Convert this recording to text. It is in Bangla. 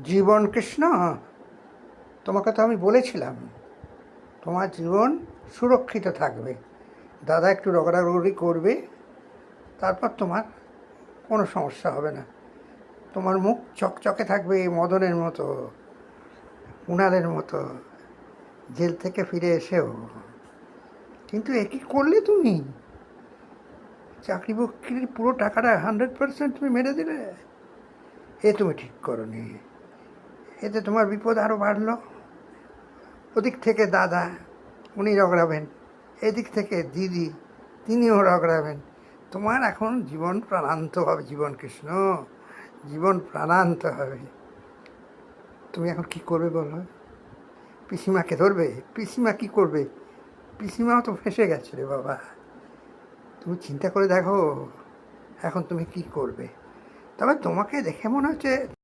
জীবন কৃষ্ণ, তোমাকে তো আমি বলেছিলাম তোমার জীবন সুরক্ষিত থাকবে। দাদা একটু রগড়ারগড়ি করবে, তারপর তোমার কোনো সমস্যা হবে না। তোমার মুখ চকচকে থাকবে মদনের মতো, উনালের মতো, জেল থেকে ফিরে এসেও। কিন্তু এ কী করলে তুমি? চাকরি বাকরির পুরো টাকাটা 100% তুমি মেরে দিলে। এ তুমি ঠিক করনি। এতে তোমার বিপদ আরও বাড়লো। ওদিক থেকে দাদা, উনি রগড়াবেন, এদিক থেকে দিদি, তিনিও রগড়াবেন। তোমার এখন জীবন প্রাণান্ত হবে। জীবন কৃষ্ণ, জীবন প্রাণান্ত হবে। তুমি এখন কি করবে বলো? পিসিমাকে ধরবে? পিসিমা কি করবে? পিসিমাও তো ফেঁসে গেছে রে বাবা। তুমি চিন্তা করে দেখো এখন তুমি কি করবে। তবে তোমাকে দেখে মনে হচ্ছে